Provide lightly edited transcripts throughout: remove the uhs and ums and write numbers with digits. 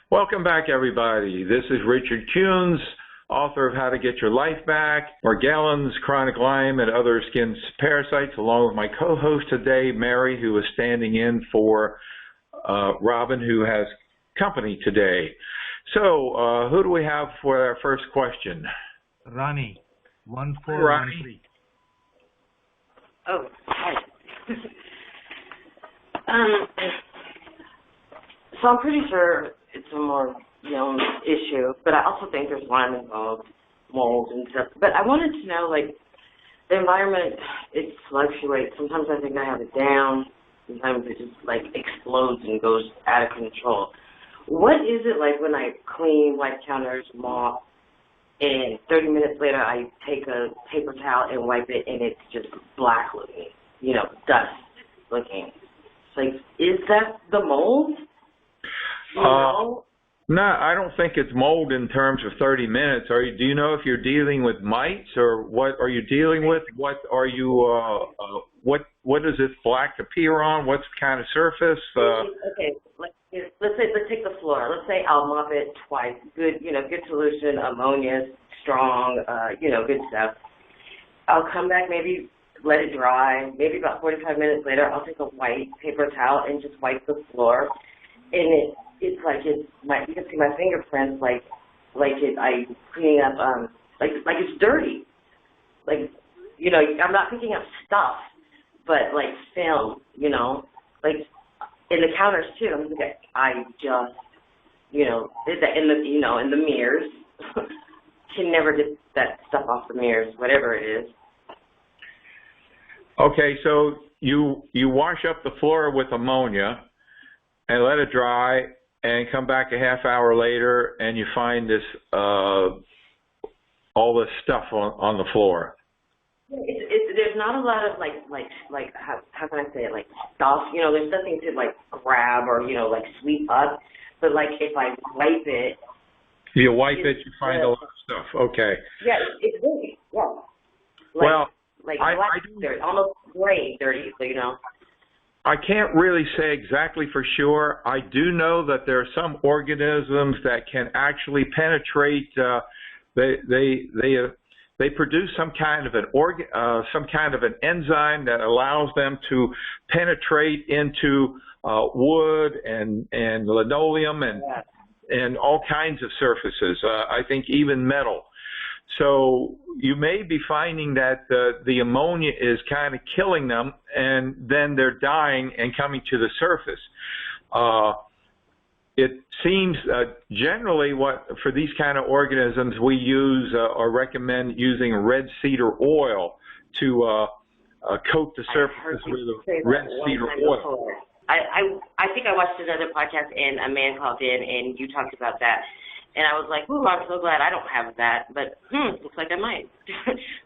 Welcome back, everybody. This is Richard Kuhns, author of How to Get Your Life Back, Morgellons, Chronic Lyme, and Other Skin Parasites, along with my co-host today, Mary, who is standing in for Robin, who has company today. So, who do we have for our first question? Ronnie, 1413. Oh, hi. So I'm pretty sure it's a more young issue, but I also think there's Lyme involved, mold and stuff. But I wanted to know, like, the environment, it fluctuates. Sometimes I think I have it down. Sometimes it just, like, explodes and goes out of control. What is it like when I clean, wipe counters, mop, and 30 minutes later I take a paper towel and wipe it and it's just black looking, dust looking? It's like, is that the mold? No, I don't think it's mold in terms of 30 minutes. Do you know if you're dealing with mites, or what are you dealing with? What are you, what does this black appear on? What kind of surface? Okay, let's take the floor. Let's say I'll mop it twice. Good, good solution, ammonia, strong, good stuff. I'll come back, maybe let it dry. Maybe about 45 minutes later, I'll take a white paper towel and just wipe the floor. And it's like you can see my fingerprints, I'm cleaning up, like it's dirty. Like, I'm not picking up stuff, but like film, like in the counters too. I'm like, I just, did that in the mirrors. Can never get that stuff off the mirrors, whatever it is. Okay, so you wash up the floor with ammonia and let it dry, and come back a half hour later, and you find this all this stuff on the floor. There's not a lot of like how can I say it, like stuff. There's nothing to like grab or like sweep up. But like if I wipe it, you wipe it, you find a lot of stuff. Okay. Yeah, it's dirty. Yeah. Like black dirty, almost gray dirty. I can't really say exactly for sure. I do know that there are some organisms that can actually penetrate. They produce some kind of an enzyme that allows them to penetrate into wood and linoleum and all kinds of surfaces. I think even metal. So you may be finding that the ammonia is kind of killing them, and then they're dying and coming to the surface. It seems generally for these kind of organisms, we use or recommend using red cedar oil to coat the surfaces with red cedar oil. I think I watched another podcast and a man called in and you talked about that. And I was like, ooh, I'm so glad I don't have that. But, looks like I might.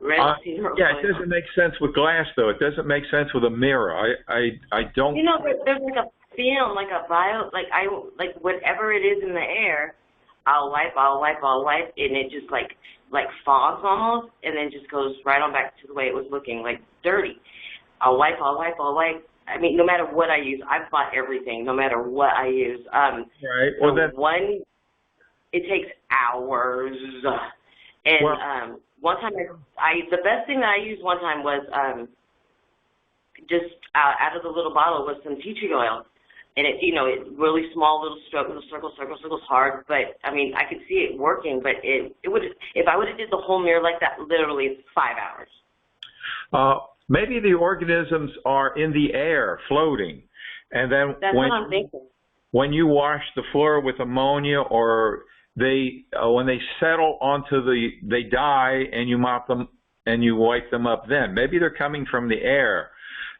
Red cedar oil. Yeah, it doesn't make sense with glass, though. It doesn't make sense with a mirror. I don't... There's like a film, like a like whatever it is in the air, I'll wipe, and it just like fogs almost, and then just goes right on back to the way it was looking, like dirty. I'll wipe. I mean, no matter what I use, I've bought everything, no matter what I use. Right. Well, it takes hours. And one time, the best thing that I used one time was just out of the little bottle was some tea tree oil. And it, it's really small little circles hard. But, I mean, I could see it working, but it would, if I would have did the whole mirror like that, literally it's 5 hours. Maybe the organisms are in the air floating. And then that's what I'm thinking. When you wash the floor with ammonia, or when they settle onto they die, and you mop them and you wipe them up, then maybe they're coming from the air.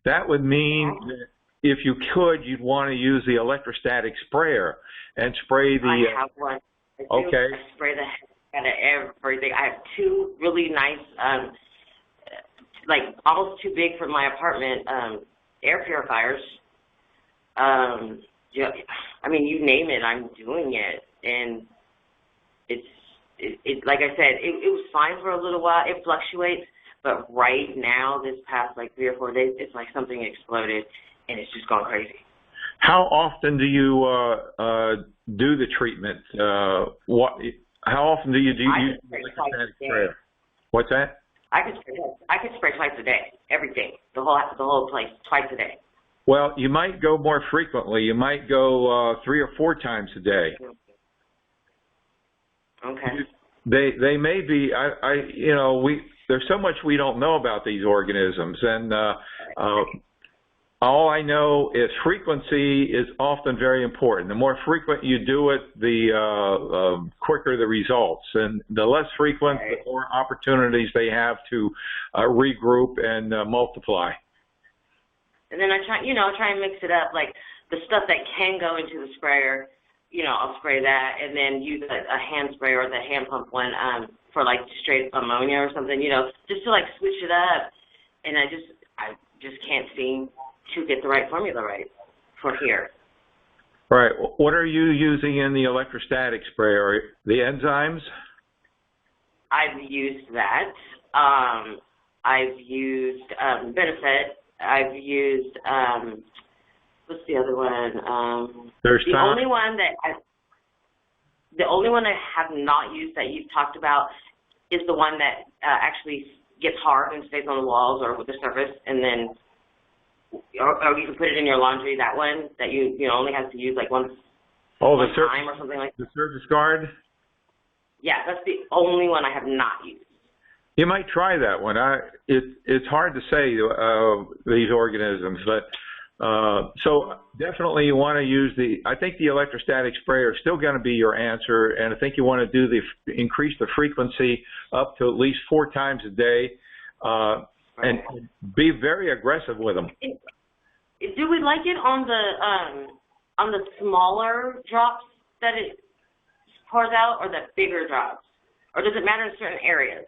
That would mean that if you could, you'd want to use the electrostatic sprayer and spray the... I have one. Okay. I spray the heck out of everything. I have two really nice, like almost too big for my apartment, air purifiers. Yeah, I mean, you name it, I'm doing it. And it's like I said, it was fine for a little while. It fluctuates. But right now, this past like 3 or 4 days, it's like something exploded, and it's just gone crazy. How often do you do the treatment? How often do you use the electrostatic sprayer? What's that? I could spray twice a day, everything, the whole place, twice a day. Well, you might go more frequently. You might go 3 or 4 times a day. Okay. They may be. There's so much we don't know about these organisms, and all I know is frequency is often very important. The more frequent you do it, the quicker the results, and the less frequent, the more opportunities they have to regroup and multiply. And then I try and mix it up, like the stuff that can go into the sprayer, I'll spray that, and then use a hand spray or the hand pump one for like straight ammonia or something, just to like switch it up. And I just can't seem to get the right formula right for here. Right. What are you using in the electrostatic sprayer? The enzymes? I've used that. I've used Benefit. I've used what's the other one? The only one I have not used that you've talked about is the one that actually gets hard and stays on the walls or with the surface, and then or you can put it in your laundry. That one that you only have to use like one time or something like that. The Surface Guard? Yeah, that's the only one I have not used. You might try that one. It's hard to say these organisms, but so definitely you want to use I think the electrostatic sprayer is still going to be your answer, and I think you want to increase the frequency up to at least 4 times a day, and be very aggressive with them. Do we like it on the smaller drops that it pours out, or the bigger drops, or does it matter in certain areas?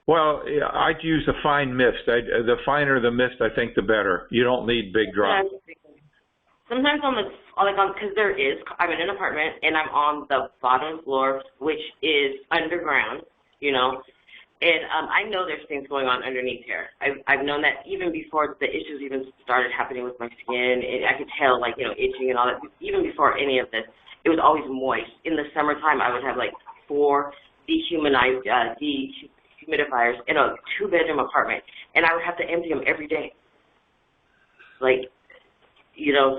Well, I'd use a fine mist. The finer the mist, I think, the better. You don't need big drops. Sometimes because I'm in an apartment and I'm on the bottom floor, which is underground, and I know there's things going on underneath here. I've known that even before the issues even started happening with my skin. I could tell, itching and all that. Even before any of this, it was always moist. In the summertime, I would have 4 dehumidifiers in a 2-bedroom apartment, and I would have to empty them every day.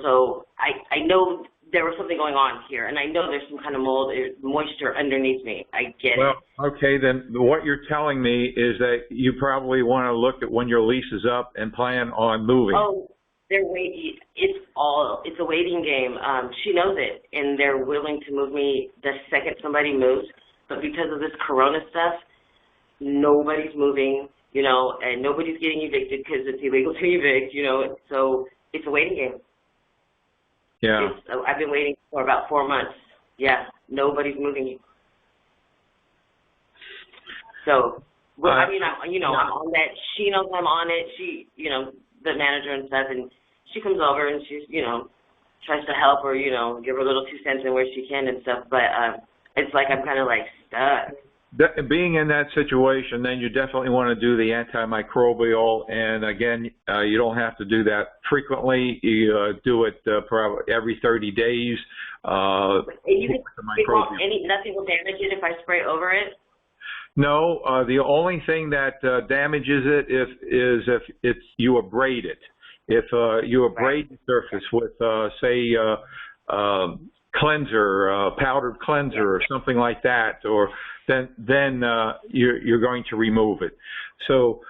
So I know there was something going on here, and I know there's some kind of moisture underneath me. I get it. Well, okay, then what you're telling me is that you probably want to look at when your lease is up and plan on moving. Oh, they're waiting. It's a waiting game. She knows it, and they're willing to move me the second somebody moves. But because of this Corona stuff, nobody's moving, and nobody's getting evicted because it's illegal to evict, so it's a waiting game. Yeah. I've been waiting for about 4 months. Yeah, nobody's moving. So, I'm on that. She knows I'm on it. She, the manager and stuff, and she comes over and she's, tries to help or, give her a little 2 cents in where she can and stuff. But it's like I'm kind of stuck. Being in that situation, then you definitely want to do the antimicrobial, and again, you don't have to do that frequently. You do it probably every 30 days. Nothing will damage it if I spray over it? No, the only thing that damages it is if you abrade it. If you abrade the surface with, say, cleanser, powdered cleanser, or something like that, or then you're going to remove it. So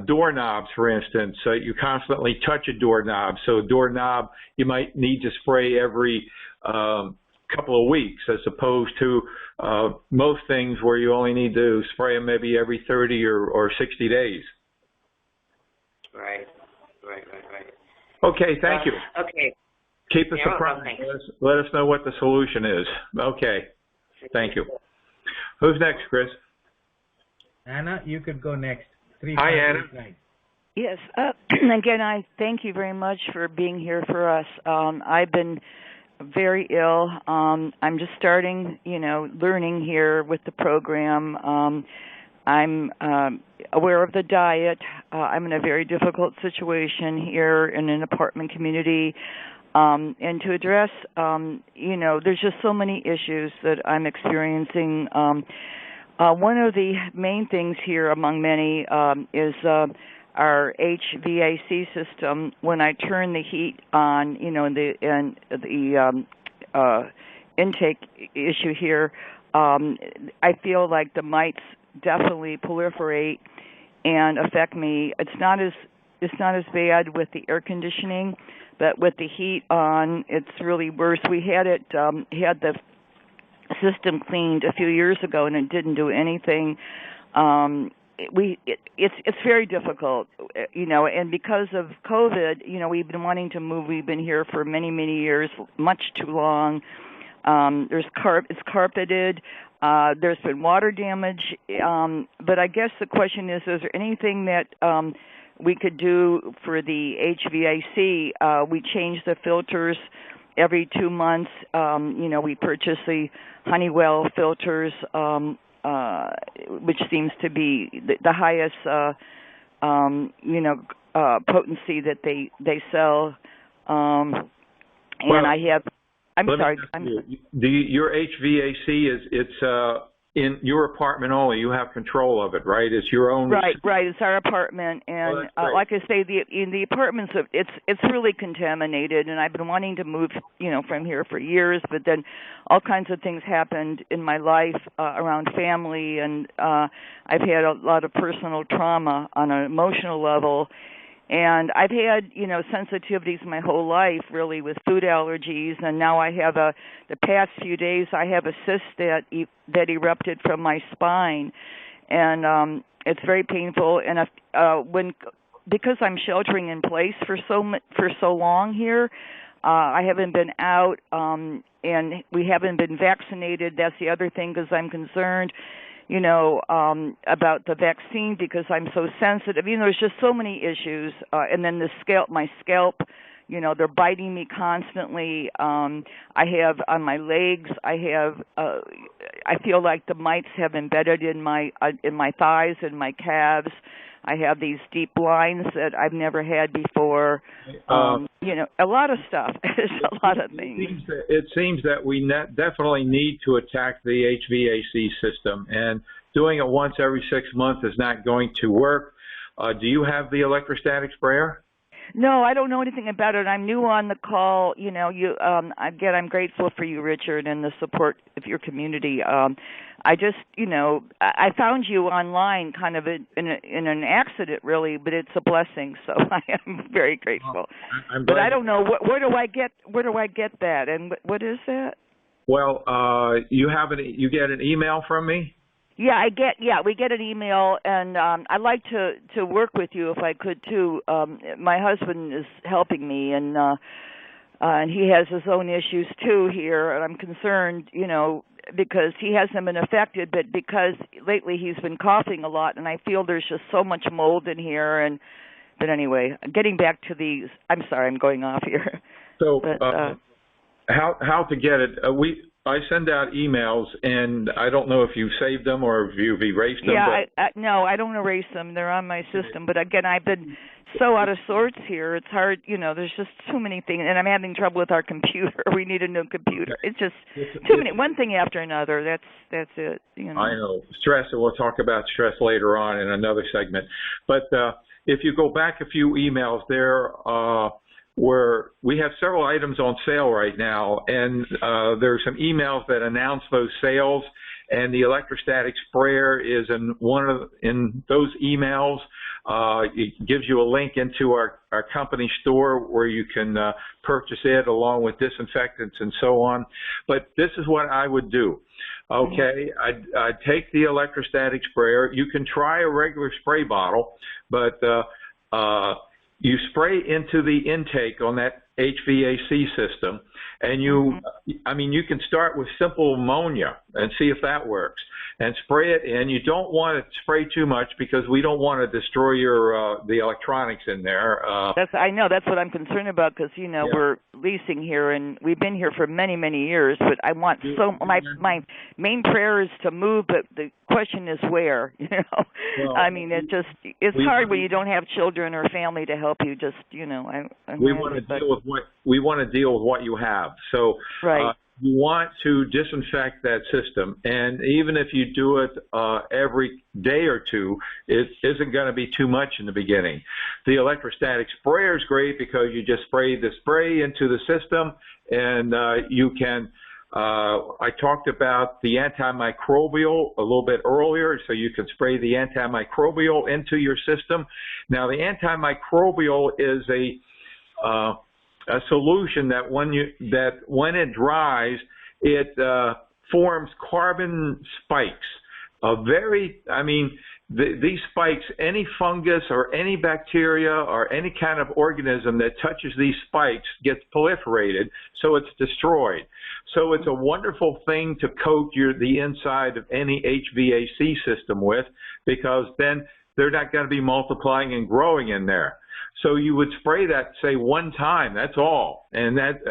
doorknobs, for instance, you constantly touch a doorknob. So a doorknob you might need to spray every couple of weeks, as opposed to most things where you only need to spray them maybe every 30 or 60 days. Right. Okay, thank you. Okay. Keep us apprised. Let us know what the solution is. Okay. Thank you. Who's next, Chris? Anna, you could go next. Hi, Anna. Yes. Again, I thank you very much for being here for us. I've been very ill. I'm just starting, learning here with the program. I'm aware of the diet. I'm in a very difficult situation here in an apartment community. And to address, there's just so many issues that I'm experiencing. One of the main things here, among many, is our HVAC system. When I turn the heat on, the intake issue here, I feel like the mites definitely proliferate and affect me. It's not as bad with the air conditioning, but with the heat on, it's really worse. We had the system cleaned a few years ago, and it didn't do anything. It's very difficult, and because of COVID, we've been wanting to move. We've been here for many, many years, much too long. It's carpeted. There's been water damage, but I guess the question is there anything that we could do for the HVAC? We change the filters every 2 months. We purchase the Honeywell filters, which seems to be the highest, potency that they sell. And I have. I'm sorry. Your HVAC it's in your apartment only. You have control of it, right? It's your own. Right. It's our apartment, and like I say, in the apartments, it's really contaminated. And I've been wanting to move, from here for years, but then all kinds of things happened in my life around family, and I've had a lot of personal trauma on an emotional level. And I've had, sensitivities my whole life, really, with food allergies. And now I have the past few days, I have a cyst that erupted from my spine. And it's very painful. And because I'm sheltering in place for so long here, I haven't been out, and we haven't been vaccinated. That's the other thing, because I'm concerned about the vaccine, because I'm so sensitive. There's just so many issues. And then my scalp, they're biting me constantly. I have on my legs, I feel like the mites have embedded in my thighs and my calves. I have these deep lines that I've never had before. A lot of stuff. There's a lot of things. It seems that we definitely need to attack the HVAC system, and doing it once every 6 months is not going to work. Do you have the electrostatic sprayer? No, I don't know anything about it. I'm new on the call. Again, I'm grateful for you, Richard, and the support of your community. I just, I found you online kind of in an accident, really, but it's a blessing. So I am very grateful. But I don't know where do I get that, and what is that? Well, you get an email from me? Yeah, we get an email, and I'd like to work with you if I could too. My husband is helping me, and he has his own issues too here, and I'm concerned, because he hasn't been affected, but because lately he's been coughing a lot, and I feel there's just so much mold in here. But anyway, getting back to these, I'm sorry, I'm going off here. So, how to get it? I send out emails, and I don't know if you saved them or if you've erased them. Yeah, no, I don't erase them. They're on my system. But again, I've been so out of sorts here. It's hard, there's just too many things, and I'm having trouble with our computer. We need a new computer. It's just too many, one thing after another. That's it. I know. Stress, and we'll talk about stress later on in another segment. But if you go back a few emails there, where we have several items on sale right now, and there's some emails that announce those sales, and the electrostatic sprayer is in those emails. It gives you a link into our company store where you can purchase it along with disinfectants and so on. But this is what I would do. Okay, I'd take the electrostatic sprayer. You can try a regular spray bottle, but you spray into the intake on that HVAC system, and you can start with simple ammonia and see if that works, and spray it in. You don't want to spray too much because we don't want to destroy the electronics in there. I know that's what I'm concerned about, because we're leasing here and we've been here for many, many years. But I want my main prayer is to move, but the question is where. Well, it's hard when you don't have children or family to help you. Just we want to deal with deal with what you have. So Right. you want to disinfect that system, and even if you do it every day or two, it isn't going to be too much in the beginning. The electrostatic sprayer is great because you just spray the spray into the system, and you can. I talked about the antimicrobial a little bit earlier, so you can spray the antimicrobial into your system. Now, the antimicrobial is a solution that when it dries, it forms carbon spikes. These spikes, any fungus or any bacteria or any kind of organism that touches these spikes gets proliferated, so it's destroyed. So it's a wonderful thing to coat the inside of any HVAC system with, because then they're not going to be multiplying and growing in there. So you would spray that, say, one time, that's all, and that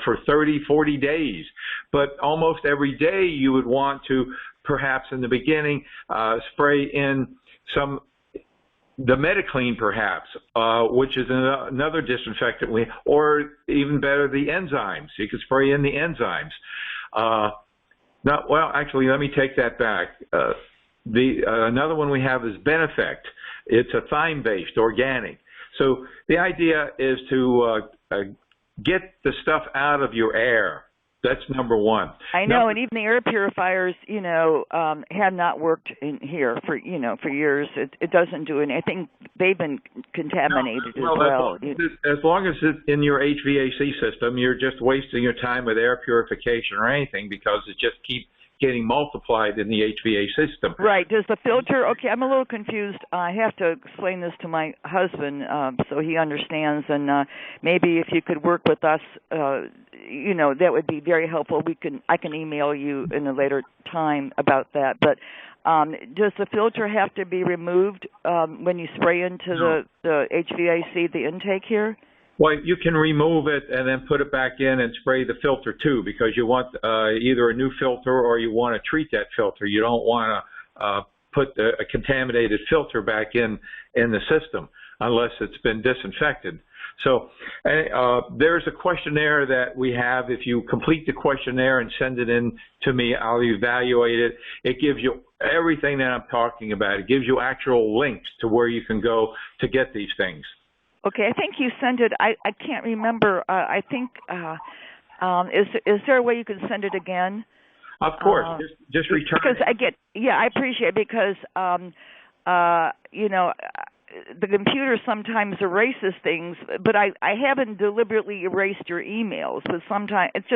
for 30, 40 days. But almost every day you would want to, perhaps in the beginning, spray in the Metaclean, perhaps, which is another disinfectant, or even better, the enzymes. You could spray in the enzymes. Actually, let me take that back. Another one we have is Benefect. It's a thyme-based, organic. So the idea is to get the stuff out of your air. That's number one. I know, and even the air purifiers, have not worked in here for years. It doesn't do anything. I think they've been contaminated as well. As long as it's in your HVAC system, you're just wasting your time with air purification or anything, because it just keeps getting multiplied in the HVAC system. Right. Does the filter, okay, I'm a little confused. I have to explain this to my husband so he understands, and maybe if you could work with us, that would be very helpful. I can email you in a later time about that. But does the filter have to be removed when you spray into the HVAC, the intake here? Well, you can remove it and then put it back in and spray the filter too, because you want either a new filter or you want to treat that filter. You don't want to put a contaminated filter back in the system unless it's been disinfected. So there's a questionnaire that we have. If you complete the questionnaire and send it in to me, I'll evaluate it. It gives you everything that I'm talking about. It gives you actual links to where you can go to get these things. Okay, I think you sent it. I can't remember. I think is there a way you can send it again? Of course, just return. Because I appreciate it, because the computer sometimes erases things, but I haven't deliberately erased your emails. But sometimes it's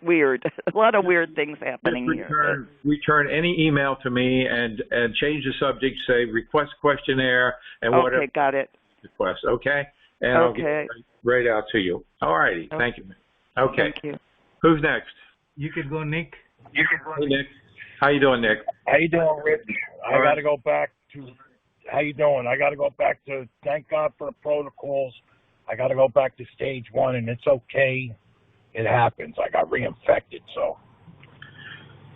weird. A lot of weird things happening here. Return any email to me and change the subject. Say request questionnaire and whatever. Okay, got it. Request, okay? And I'll get it right out to you. All righty. Okay. Thank you. Okay. Thank you. Who's next? You could go, Nick. Hey, Nick. How you doing, Nick? How you doing, Rich? I got to go back to. How you doing? I got to go back to. Thank God for the protocols. I got to go back to stage 1, and it's okay. It happens. I got reinfected, so.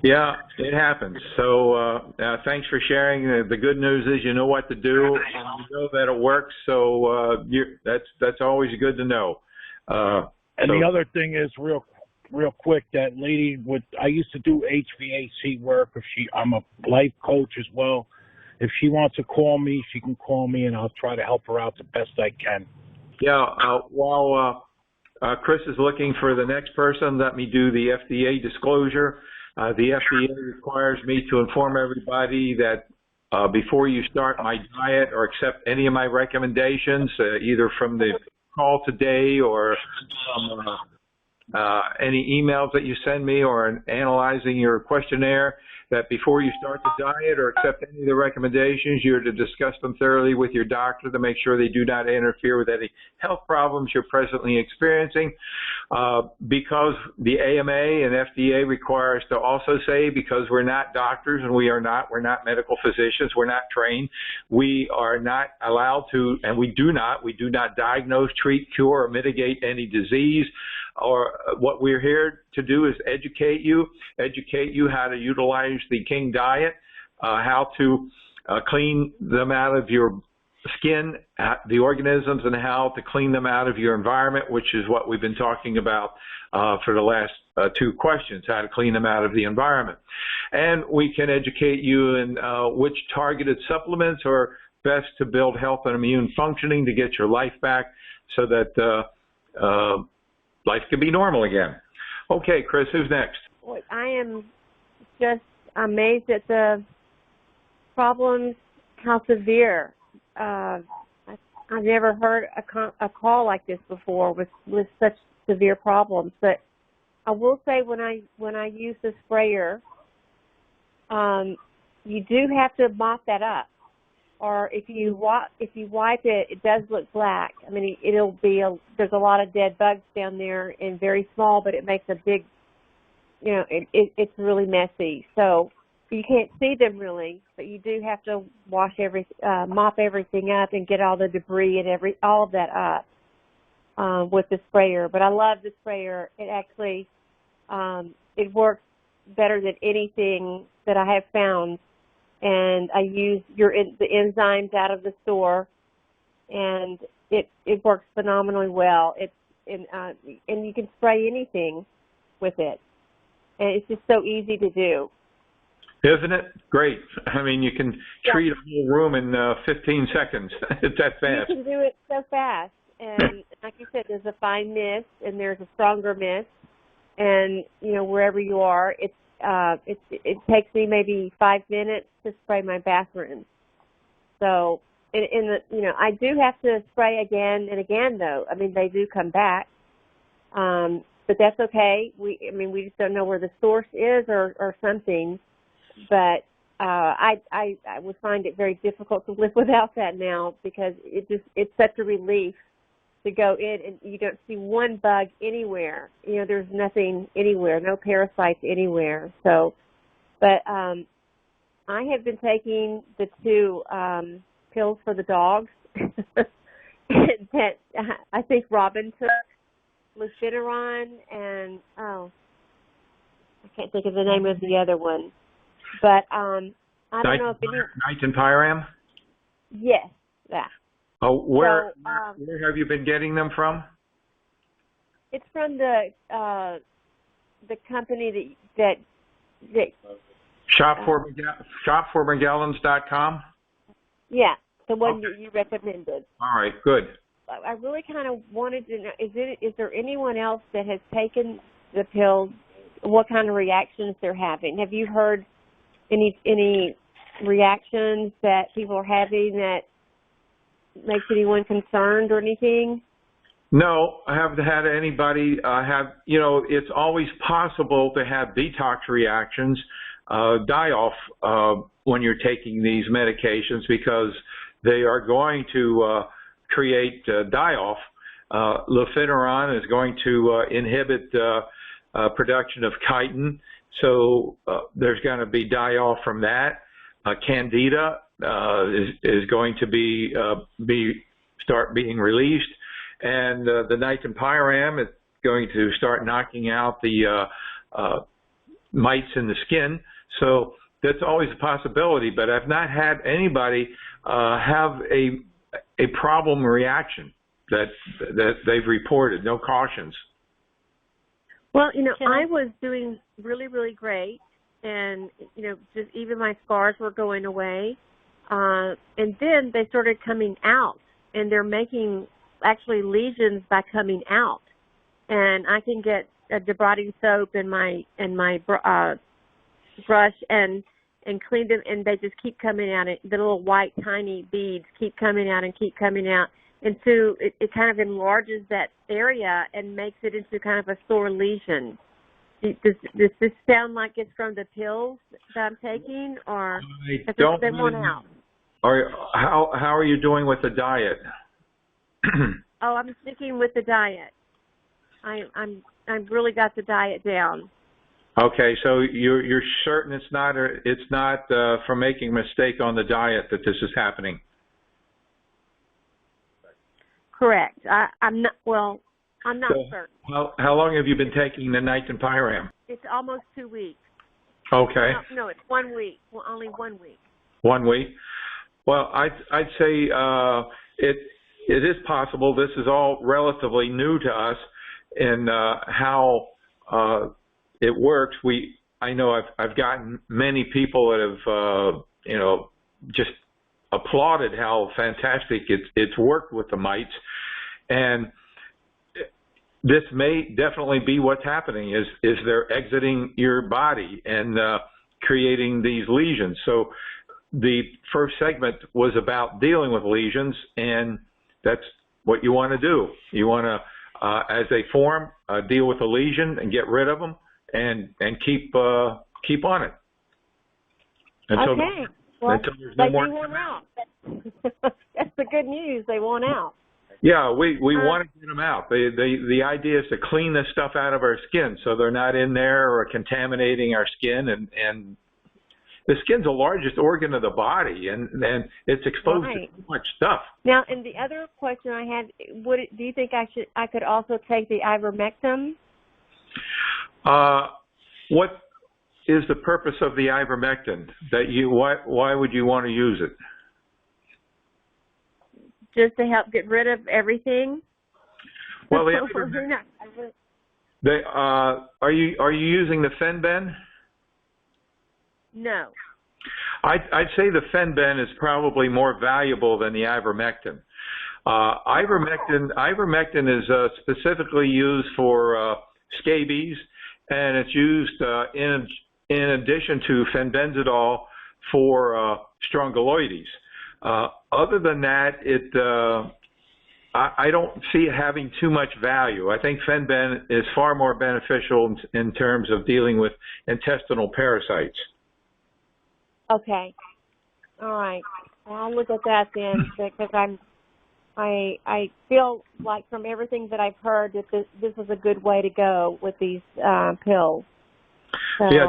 Yeah, it happens. So thanks for sharing. The good news is you know what to do, and you know that it works. So that's always good to know. The other thing is real quick. That lady I used to do HVAC work. I'm a life coach as well. If she wants to call me, she can call me, and I'll try to help her out the best I can. Yeah. While Chris is looking for the next person, let me do the FDA disclosure. The FDA requires me to inform everybody that before you start my diet or accept any of my recommendations, either from the call today or from any emails that you send me or in analyzing your questionnaire, that before you start the diet or accept any of the recommendations, you're to discuss them thoroughly with your doctor to make sure they do not interfere with any health problems you're presently experiencing. Because the AMA and FDA require us to also say, because we're not doctors and we're not medical physicians, we're not trained, we are not allowed to, and we do not diagnose, treat, cure, or mitigate any disease. Or what we're here to do is educate you how to utilize the King diet, how to clean them out of your skin, the organisms, and how to clean them out of your environment, which is what we've been talking about for the last 2 questions, how to clean them out of the environment. And we can educate you in which targeted supplements are best to build health and immune functioning to get your life back so that life can be normal again. Okay, Chris, who's next? I am just amazed at the problems, how severe. I've never heard a call like this before with such severe problems. But I will say when I use the sprayer, you do have to mop that up. Or if you wipe it, it does look black. I mean, there's a lot of dead bugs down there and very small, but it makes a big, it's really messy. So you can't see them really, but you do have to mop everything up and get all the debris and all of that up with the sprayer. But I love the sprayer. It actually, it works better than anything that I have found. And I use the enzymes out of the store, and it works phenomenally well. And you can spray anything with it, and it's just so easy to do. Isn't it? Great. I mean, you can treat a whole room in 15 seconds. It's that fast. You can do it so fast. And like you said, there's a fine mist, and there's a stronger mist. And, wherever you are, it takes me maybe 5 minutes to spray my bathroom. So, I do have to spray again and again, though. I mean, they do come back. But that's okay. We just don't know where the source is or something. But I would find it very difficult to live without that now because it's such a relief to go in and you don't see one bug anywhere. There's nothing anywhere, no parasites anywhere. So, but I have been taking the 2 pills for the dogs that I think Robin took, Lufeneron, and I can't think of the name of the other one. But I don't know if any... Nitin-Pyram? Yes, that. Oh, where have you been getting them from? It's from the company that shopformorgellons.com? Yeah, the one that you recommended. All right, good. I really kind of wanted to know, is there anyone else that has taken the pills, what kind of reactions they're having? Have you heard any reactions that people are having that makes anyone concerned or anything? No, I haven't had anybody it's always possible to have detox reactions, die off when you're taking these medications because they are going to create die-off. Lufeneron is going to inhibit production of chitin, so there's going to be die-off from that. Candida is going to start being released, and the Nitin-Pyram is going to start knocking out the mites in the skin. So that's always a possibility, but I've not had anybody have a problem reaction that they've reported. No cautions. Well, I was doing really, really great. And, just even my scars were going away. And then they started coming out. And they're making, actually, lesions by coming out. And I can get a debriding soap in my brush and clean them. And they just keep coming out. The little white, tiny beads keep coming out and keep coming out. And so it kind of enlarges that area and makes it into kind of a sore lesion. Does this sound like it's from the pills that I'm taking, or has it been worn out? How are you doing with the diet? Oh, I'm sticking with the diet. I've really got the diet down. Okay, so you're certain it's not from making a mistake on the diet that this is happening? Correct. I'm not certain. How long have you been taking the Nitin-Pyram? It's almost 2 weeks. Okay. No, it's 1 week. Well, only 1 week. 1 week. Well, I'd say it is possible. This is all relatively new to us in how it works. I know I've gotten many people that have just applauded how fantastic it's worked with the mites, and this may definitely be what's happening. Is they're exiting your body and creating these lesions. So the first segment was about dealing with lesions, and that's what you want to do. You want to, as they form, deal with the lesion and get rid of them, and keep on it until okay. Well, until there's no more. They won out. That's the good news. They won out. Yeah, we want to get them out. The idea is to clean this stuff out of our skin so they're not in there or contaminating our skin. And the skin's the largest organ of the body, and it's exposed to so much stuff. Now, and the other question I had, do you think I could also take the ivermectin? What is the purpose of the ivermectin? Why would you want to use it? Just to help get rid of everything? Well, are you using the Fenben? No. I'd say the Fenben is probably more valuable than the ivermectin. Ivermectin is specifically used for scabies, and it's used in addition to fenbendazole for strongyloides. Other than that, I don't see it having too much value. I think Fenben is far more beneficial in terms of dealing with intestinal parasites. Okay. All right. Well, I'll look at that then, because I feel like from everything that I've heard that this is a good way to go with these pills. So yeah,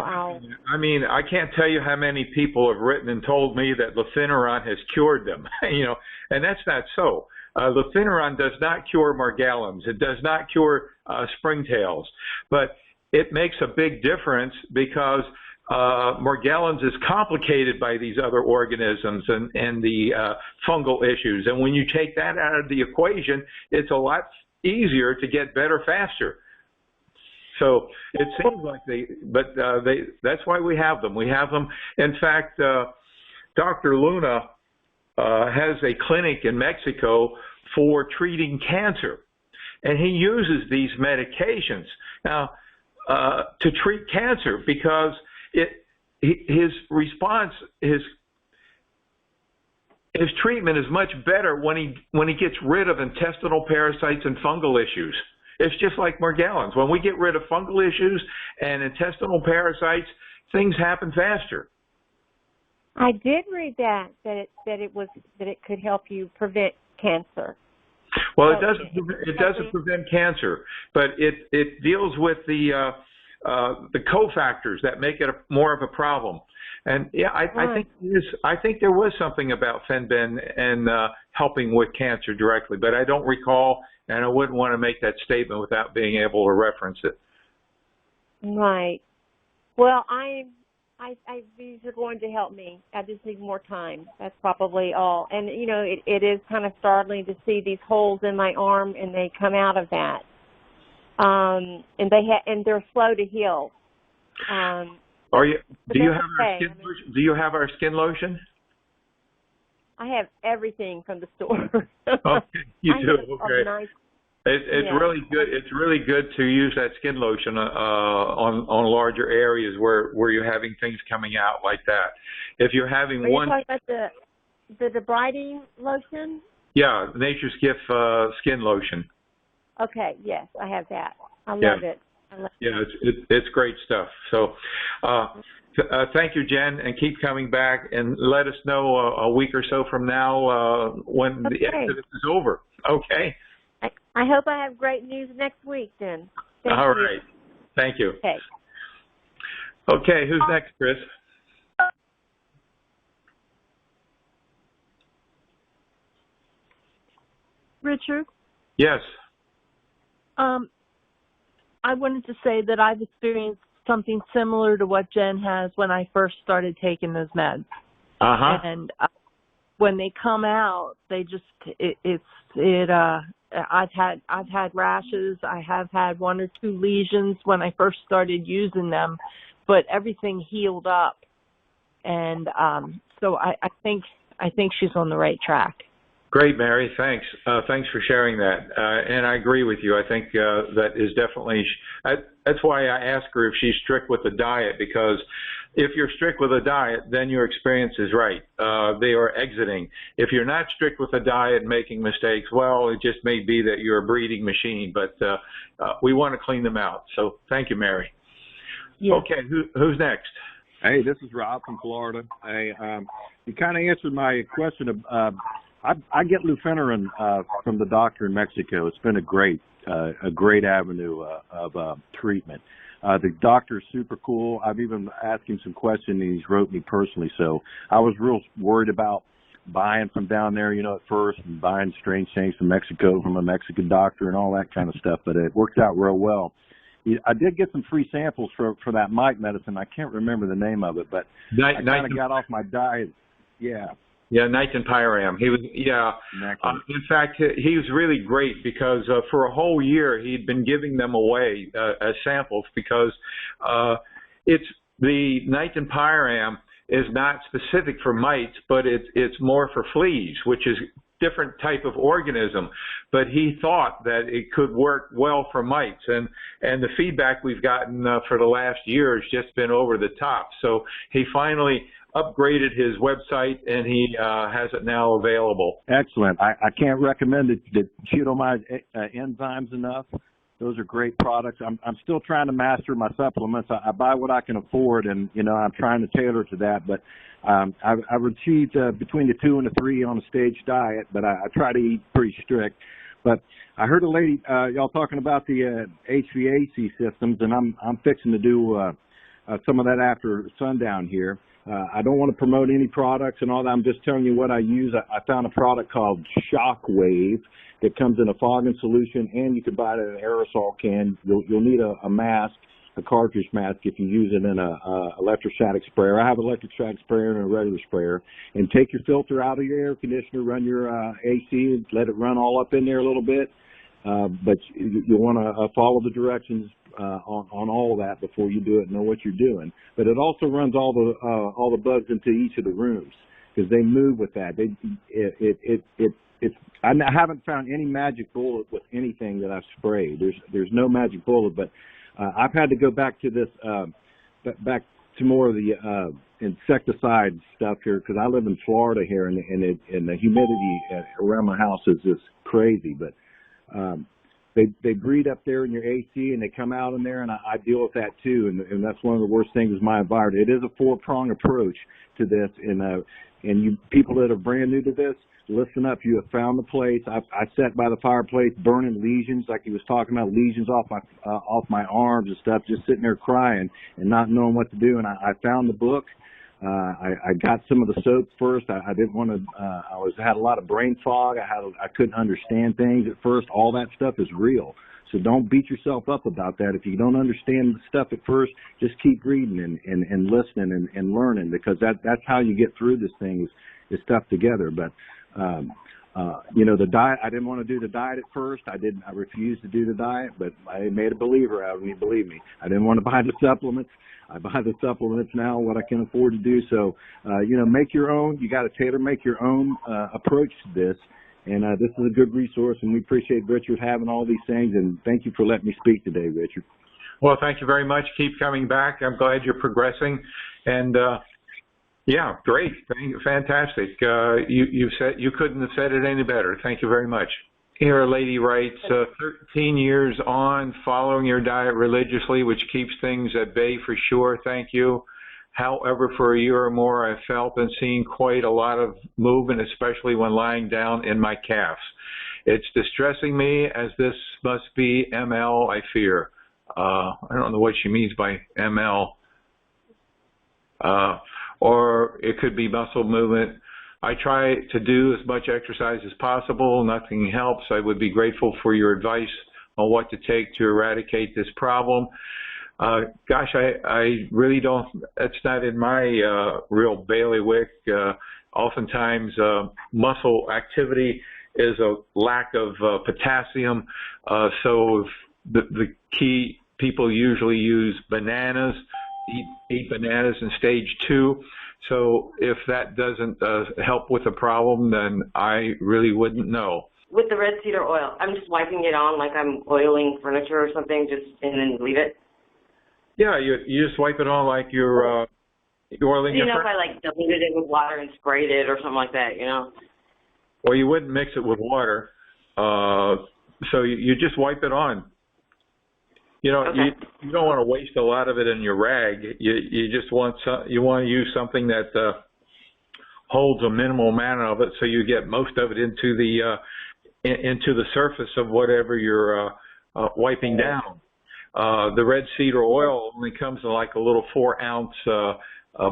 I mean, I can't tell you how many people have written and told me that Lefiniran has cured them, and that's not so. Lefiniran does not cure Morgellons. It does not cure springtails, but it makes a big difference because Morgellons is complicated by these other organisms and the fungal issues. And when you take that out of the equation, it's a lot easier to get better faster. So it seems like that's why we have them. We have them. In fact, Dr. Luna has a clinic in Mexico for treating cancer, and he uses these medications now to treat cancer because his response, his treatment is much better when he gets rid of intestinal parasites and fungal issues. It's just like Morgellons. When we get rid of fungal issues and intestinal parasites, things happen faster. I did read that it could help you prevent cancer. Well, it doesn't prevent cancer, but it deals with the cofactors that make it more of a problem. And yeah, I think there was something about Fenben and helping with cancer directly, but I don't recall, and I wouldn't want to make that statement without being able to reference it. Right. Well, these are going to help me. I just need more time. That's probably all. And it is kind of startling to see these holes in my arm, and they come out of that. And they're slow to heal. Do you have our skin lotion? I have everything from the store. Okay, you do. Okay. Nice, it's really good. It's really good to use that skin lotion on larger areas where you're having things coming out like that. If you're having Are you talking about the debriding lotion? Yeah, Nature's Gift skin lotion. Okay. Yes, I have that. I love it. Yeah, it's great stuff. So, thank you, Jen, and keep coming back and let us know a week or so from now when the exodus is over. Okay. I hope I have great news next week then. All right. Thank you. Okay. Okay, who's next, Chris? Richard? Yes. I wanted to say that I've experienced something similar to what Jen has when I first started taking those meds. Uh-huh. And when they come out, they just I've had rashes. I have had 1 or 2 lesions when I first started using them, but everything healed up, and so I think she's on the right track. Great, Mary. Thanks. Thanks for sharing that. And I agree with you. I think that is definitely, that's why I asked her if she's strict with the diet, because if you're strict with a diet, then your experience is right. They are exiting. If you're not strict with the diet and making mistakes, well, it just may be that you're a breeding machine, but we want to clean them out. So thank you, Mary. Yes. Okay, who's next? Hey, this is Rob from Florida. Hey, you kind of answered my question. I get lufenerin from the doctor in Mexico. It's been a great avenue of treatment. The doctor's super cool. I've even asked him some questions, and he's wrote me personally. So I was real worried about buying from down there, at first, and buying strange things from Mexico from a Mexican doctor and all that kind of stuff. But it worked out real well. I did get some free samples for that mite medicine. I can't remember the name of it, but I kind of got off my diet. Yeah. Yeah, Nightingale. He was, in fact, he was really great because for a whole year he'd been giving them away as samples because it's the Nightingale is not specific for mites, but it's more for fleas, which is different type of organism, but he thought that it could work well for mites, and the feedback we've gotten for the last year has just been over the top. So he finally upgraded his website, and he has it now available. Excellent. I can't recommend the cheatomide enzymes enough. Those are great products. I'm still trying to master my supplements. I buy what I can afford, and I'm trying to tailor to that. But I've achieved between the 2 and the 3 on a stage diet, but I try to eat pretty strict. But I heard a lady y'all talking about the HVAC systems, and I'm fixing to do some of that after sundown here. I don't want to promote any products and all that. I'm just telling you what I use. I found a product called Shockwave that comes in a fogging solution, and you can buy it in an aerosol can. You'll need a mask, a cartridge mask, if you use it in a electrostatic sprayer. I have an electrostatic sprayer and a regular sprayer. And take your filter out of your air conditioner, run your AC, let it run all up in there a little bit. But you want to follow the directions on all of that before you do it, know what you're doing. But it also runs all the bugs into each of the rooms because they move with that. I haven't found any magic bullet with anything that I've sprayed. There's no magic bullet, but I've had to go back to this back to more of the insecticide stuff here because I live in Florida here, and the humidity around my house is just crazy. But they breed up there in your AC, and they come out in there, and I deal with that too. And that's one of the worst things is my environment. It is a 4-prong approach to this, and you people that are brand new to this, listen up. You have found the place. I sat by the fireplace burning lesions, like he was talking about, lesions off my arms and stuff, just sitting there crying and not knowing what to do. And I found the book. I got some of the soap first. I didn't want to. I had a lot of brain fog. I couldn't understand things at first. All that stuff is real. So don't beat yourself up about that. If you don't understand the stuff at first, just keep reading and listening and learning, because that's how you get through this thing is stuff together. But the diet, I didn't want to do the diet at first. I refused to do the diet, but I made a believer out of me, believe me. I didn't want to buy the supplements. I buy the supplements now, what I can afford to do. So, make your own. You got to make your own approach to this. And this is a good resource, and we appreciate Richard having all these things. And thank you for letting me speak today, Richard. Well, thank you very much. Keep coming back. I'm glad you're progressing. And, yeah, great. Fantastic. You couldn't have said it any better. Thank you very much. Here a lady writes, 13 years on, following your diet religiously, which keeps things at bay for sure. Thank you. However, for a year or more, I've felt and seen quite a lot of movement, especially when lying down in my calves. It's distressing me, as this must be ML, I fear. I don't know what she means by ML. Or it could be muscle movement. I try to do as much exercise as possible. Nothing helps. I would be grateful for your advice on what to take to eradicate this problem. Gosh, I really don't, that's not in my real bailiwick. Oftentimes, muscle activity is a lack of potassium. So if the key people usually use bananas, eat bananas in stage 2. So if that doesn't help with the problem, then I really wouldn't know. With the red cedar oil, I'm just wiping it on like I'm oiling furniture or something, and then leave it. Yeah, you just wipe it on like you're oiling your furniture. If I like diluted it with water and sprayed it or something like that, Well, you wouldn't mix it with water, so you just wipe it on. Okay. You don't want to waste a lot of it in your rag. You just want to use something that holds a minimal amount of it, so you get most of it into the surface of whatever you're wiping down. The red cedar oil only comes in like a little 4-ounce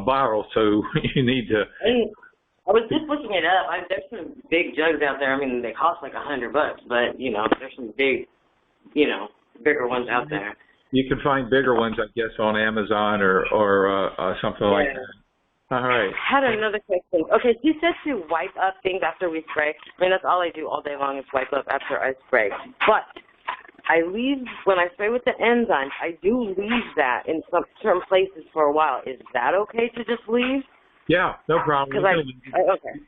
bottle, so you need to. I was just looking it up. There's some big jugs out there. I mean, they cost like $100, but there's some big, bigger ones out there. You can find bigger ones, I guess, on Amazon or something like that. All right. I had another question. Okay, you said to wipe up things after we spray. I mean, that's all I do all day long is wipe up after I spray. But I leave, when I spray with the enzymes, I do leave that in some certain places for a while. Is that okay to just leave? Yeah, no problem. Okay.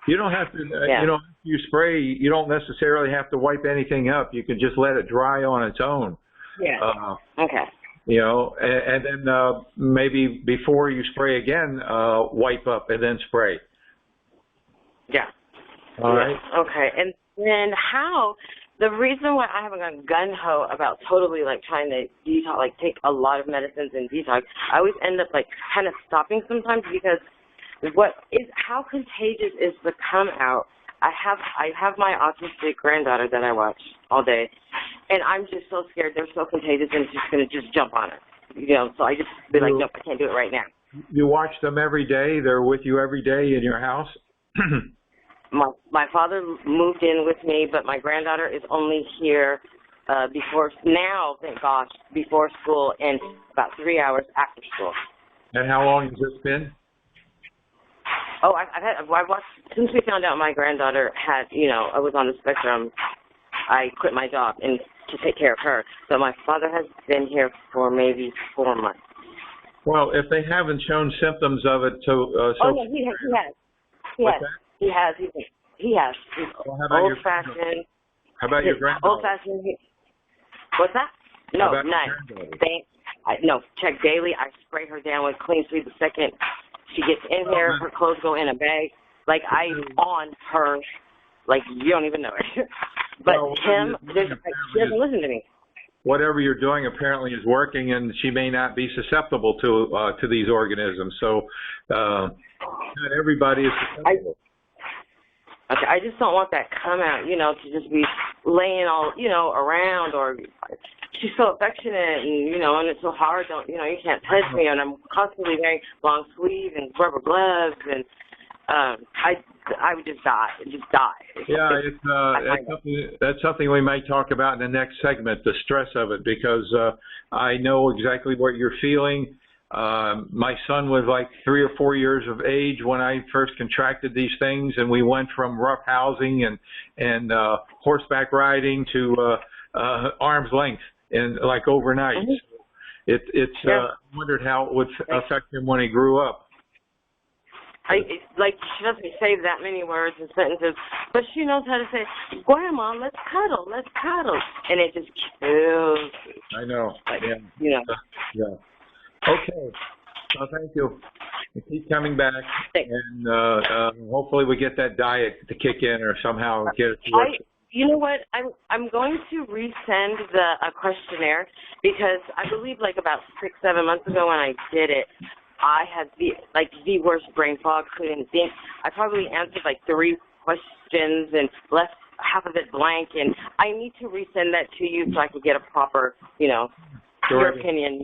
You don't have to, after you spray, you don't necessarily have to wipe anything up. You can just let it dry on its own. Yeah. Okay. And then maybe before you spray again, wipe up and then spray. Yeah. All right. Okay. And then the reason why I haven't gone gung-ho about totally like trying to detox, like take a lot of medicines and detox, I always end up like kind of stopping sometimes because how contagious is the come out? I have my autistic granddaughter that I watch all day, and I'm just so scared they're so contagious and she's going to just jump on it. So I just be like, nope, I can't do it right now. You watch them every day? They're with you every day in your house? My father moved in with me, but my granddaughter is only here before school and about 3 hours after school. And how long has this been? Oh, I've watched since we found out my granddaughter had, I was on the spectrum. I quit my job and to take care of her. So my father has been here for maybe 4 months. Well, if they haven't shown symptoms of it, he has. He has. He's old-fashioned. How about your granddaughter? Old-fashioned. What's that? No, none. No, check daily. I spray her down with Clean Sweep the second she gets in here. Her clothes go in a bag. Like, I'm on her. Like, you don't even know it. But Kim, she doesn't listen to me. Whatever you're doing apparently is working, and she may not be susceptible to these organisms. So not everybody is susceptible. Okay, I just don't want that come out, to just be laying all, around, or she's so affectionate and, and it's so hard, you can't touch me, and I'm constantly wearing long sleeves and rubber gloves, and I would just die. Yeah, that's something we might talk about in the next segment, the stress of it, because I know exactly what you're feeling. My son was like 3 or 4 years of age when I first contracted these things, and we went from rough housing and horseback riding to arm's length in like overnight. I wondered how it would affect him when he grew up. She doesn't say that many words and sentences, but she knows how to say, "Grandma, let's cuddle," and it just kills me. I know. Yeah. Okay. Well, thank you. Keep coming back, and hopefully we get that diet to kick in or somehow get it to work. You know what? I'm going to resend the questionnaire because I believe like about 6-7 months ago when I did it, I had the worst brain fog. Couldn't think. I probably answered like 3 questions and left half of it blank, and I need to resend that to you so I can get a proper, your opinion,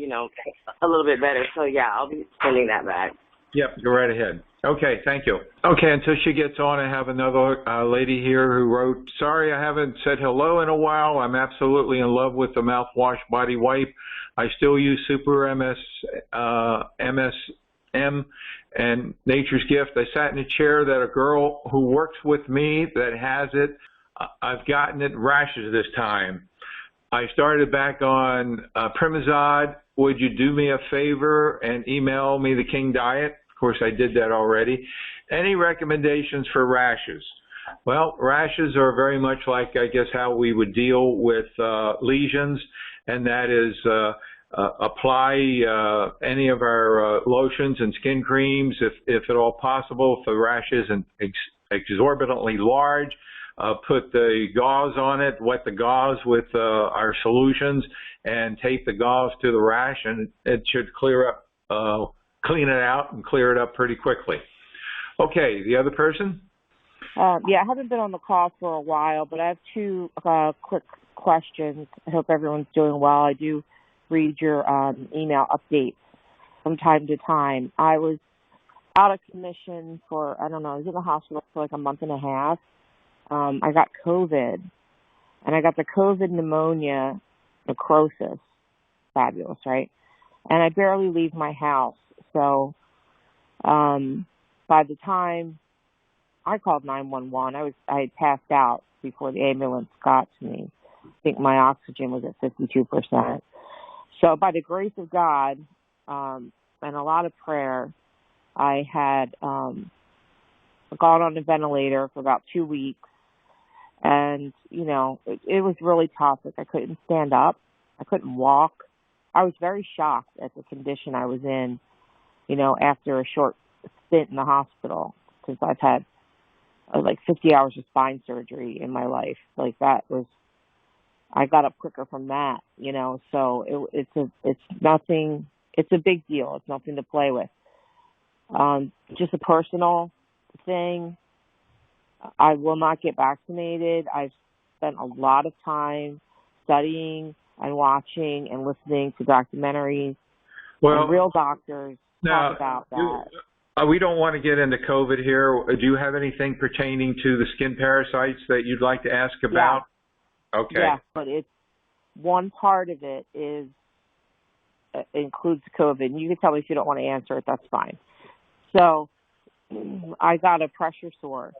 a little bit better. So, yeah, I'll be sending that back. Yep, go right ahead. Okay, thank you. Okay, until she gets on, I have another lady here who wrote, "Sorry I haven't said hello in a while. I'm absolutely in love with the mouthwash body wipe. I still use Super M and Nature's Gift. I sat in a chair that a girl who works with me that has it. I've gotten it rashes this time. I started back on Primazod. Would you do me a favor and email me the King Diet? Of course, I did that already. Any recommendations for rashes? Well, rashes are very much like, I guess, how we would deal with lesions, and that is apply any of our lotions and skin creams, if at all possible. If the rash isn't exorbitantly large, put the gauze on it, wet the gauze with our solutions, and tape the gauze to the rash, and it should clear up, clean it out and clear it up pretty quickly. Okay, the other person? Yeah, I haven't been on the call for a while, but I have two quick questions. I hope everyone's doing well. I do read your email updates from time to time. I was out of commission for, I don't know, I was in the hospital for like a month and a half. I got COVID, and I got the COVID pneumonia necrosis. Fabulous, right? And I barely leave my house. So by the time I called 911, I had passed out before the ambulance got to me. I think my oxygen was at 52%. So by the grace of God and a lot of prayer, I had gone on the ventilator for about 2 weeks. And, you know, it was really tough. Like, I couldn't stand up. I couldn't walk. I was very shocked at the condition I was in, you know, after a short stint in the hospital, since I've had like 50 hours of spine surgery in my life. Like, that was, I got up quicker from that, you know, so it's nothing, it's a big deal. It's nothing to play with. Just a personal thing. I will not get vaccinated. I've spent a lot of time studying and watching and listening to documentaries and real doctors talk about that. We don't want to get into COVID here. Do you have anything pertaining to the skin parasites that you'd like to ask about? Yeah. Okay. Yeah, but it's one part of it is includes COVID. And you can tell me if you don't want to answer it. That's fine. So I got a pressure sore,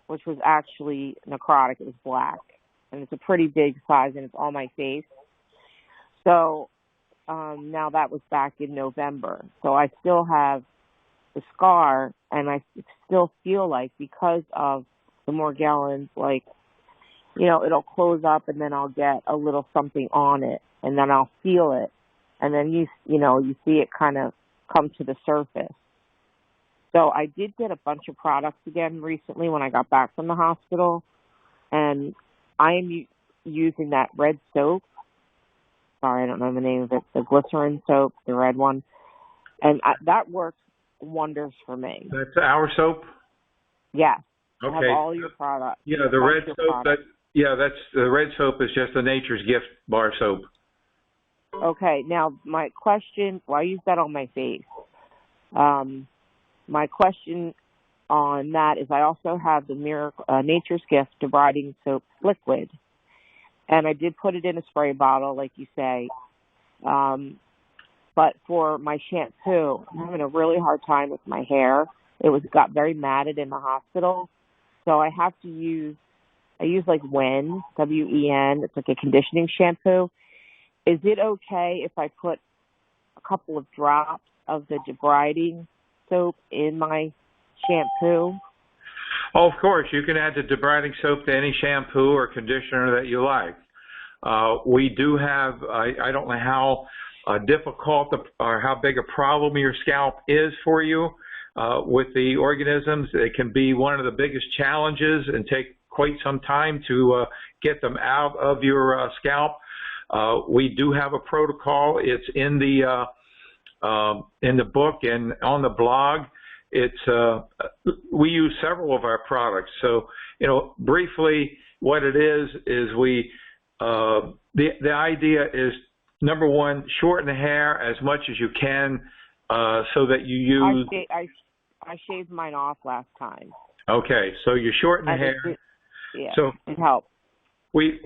which was actually necrotic. It was black, and it's a pretty big size, and it's on my face. So now that was back in November. So I still have the scar, and I still feel like, because of the Morgellons, like, you know, it'll close up, and then I'll get a little something on it, and then I'll feel it, and then you see it kind of come to the surface. So I did get a bunch of products again recently when I got back from the hospital, and I am using that red soap. Sorry, I don't know the name of it. The glycerin soap, the red one, and that works wonders for me. That's our soap? Yes. Okay. I have all your products. Yeah, the red soap. That's the red soap is just the Nature's Gift bar soap. Okay. Now my question. Well, I use that on my face. My question on that is, I also have the Nature's Gift debriding soap liquid, and I did put it in a spray bottle, like you say. But for my shampoo, I'm having a really hard time with my hair. It got very matted in the hospital, so I have to use like WEN, W-E-N. It's like a conditioning shampoo. Is it okay if I put a couple of drops of the debriding soap in my shampoo? Oh, of course. You can add the debriding soap to any shampoo or conditioner that you like. We do have, I don't know how difficult or how big a problem your scalp is for you with the organisms. It can be one of the biggest challenges and take quite some time to get them out of your scalp. We do have a protocol. It's in the book and on the blog. It's we use several of our products. So, you know, briefly, what it is we the idea is, number one, shorten the hair as much as you can, so that you use. I shaved mine off last time. Okay, so you shorten the hair. Yeah, so it helps. We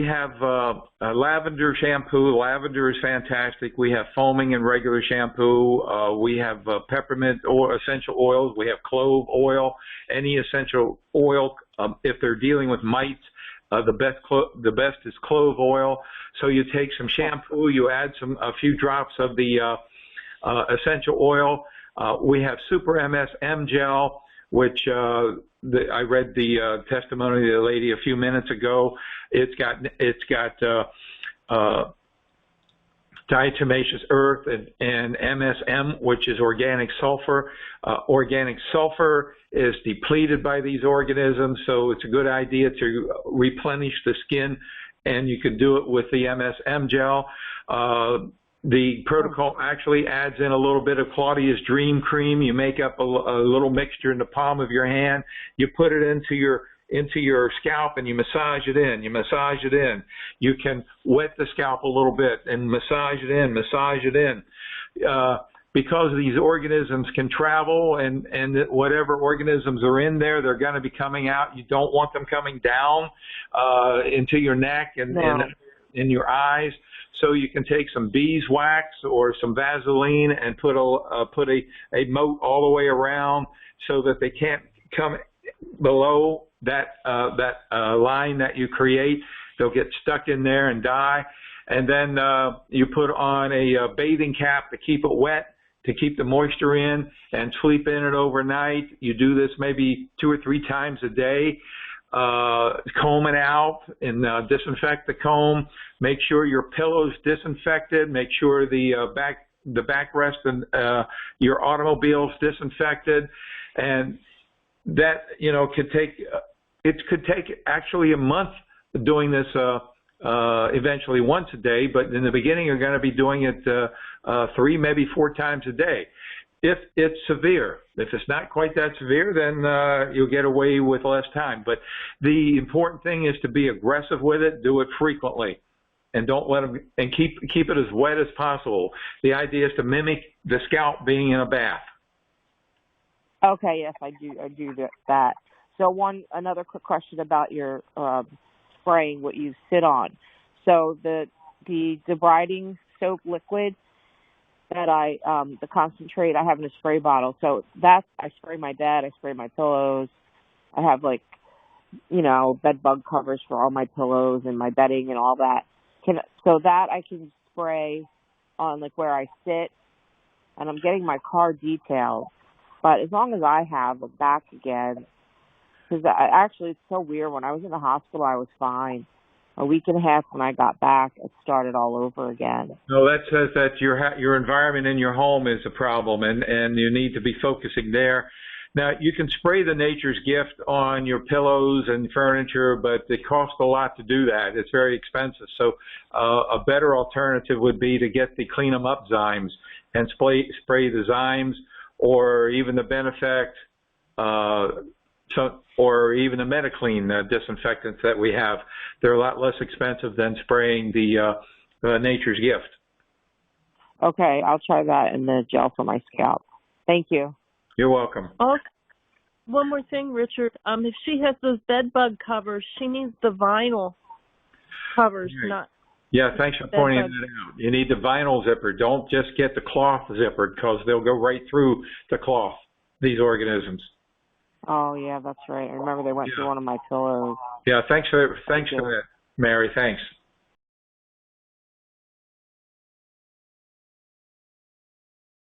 have lavender shampoo. Lavender is fantastic. We have foaming and regular shampoo. We have peppermint or essential oils. We have clove oil. Any essential oil, if they're dealing with mites, the best is clove oil. So you take some shampoo, you add a few drops of the essential oil. We have Super MSM gel, which I read the testimony of the lady a few minutes ago. It's got diatomaceous earth and MSM, which is organic sulfur. Organic sulfur is depleted by these organisms, so it's a good idea to replenish the skin, and you can do it with the MSM gel. The protocol actually adds in a little bit of Claudia's Dream Cream. You make up a little mixture in the palm of your hand. You put it into your scalp and you massage it in. You massage it in. You can wet the scalp a little bit and massage it in. Massage it in. Because these organisms can travel and whatever organisms are in there, they're going to be coming out. You don't want them coming down into your neck and in your eyes. So you can take some beeswax or some Vaseline and put a moat all the way around so that they can't come below that line that you create. They'll get stuck in there and die. And then you put on a bathing cap to keep it wet, to keep the moisture in, and sleep in it overnight. You do this maybe 2 or 3 times a day. Comb it out and disinfect the comb. Make sure your pillow's disinfected. Make sure the backrest and your automobile's disinfected. And that could take actually a month doing this. Eventually once a day, but in the beginning you're going to be doing it 3, maybe 4 times a day. If it's severe. If it's not quite that severe, then you'll get away with less time. But the important thing is to be aggressive with it. Do it frequently, and don't let them. And keep it as wet as possible. The idea is to mimic the scalp being in a bath. Okay, yes, I do that. So another quick question about your spraying, what you sit on. So the debriding soap liquid that the concentrate, I have in a spray bottle. So I spray my bed, I spray my pillows. I have bed bug covers for all my pillows and my bedding and all that. So that I can spray on where I sit, and I'm getting my car detailed. But as long as I have it back again, because actually it's so weird. When I was in the hospital, I was fine. A week and a half when I got back, it started all over again. No, that says that your environment in your home is a problem, and you need to be focusing there. Now, you can spray the Nature's Gift on your pillows and furniture, but it costs a lot to do that. It's very expensive. So a better alternative would be to get the Clean 'em Up Zymes and spray the Zymes, or even the Benefect, or even the Metaclean disinfectants that we have. They're a lot less expensive than spraying the Nature's Gift. Okay, I'll try that in the gel for my scalp. Thank you. You're welcome. Oh, one more thing, Richard. If she has those bed bug covers, she needs the vinyl covers, Right. not. Yeah, thanks for pointing that out. You need the vinyl zipper. Don't just get the cloth zipper, because they'll go right through the cloth, these organisms. Oh, yeah, that's right. I remember they went through one of my pillows. Yeah, thanks for that, Mary. Thanks.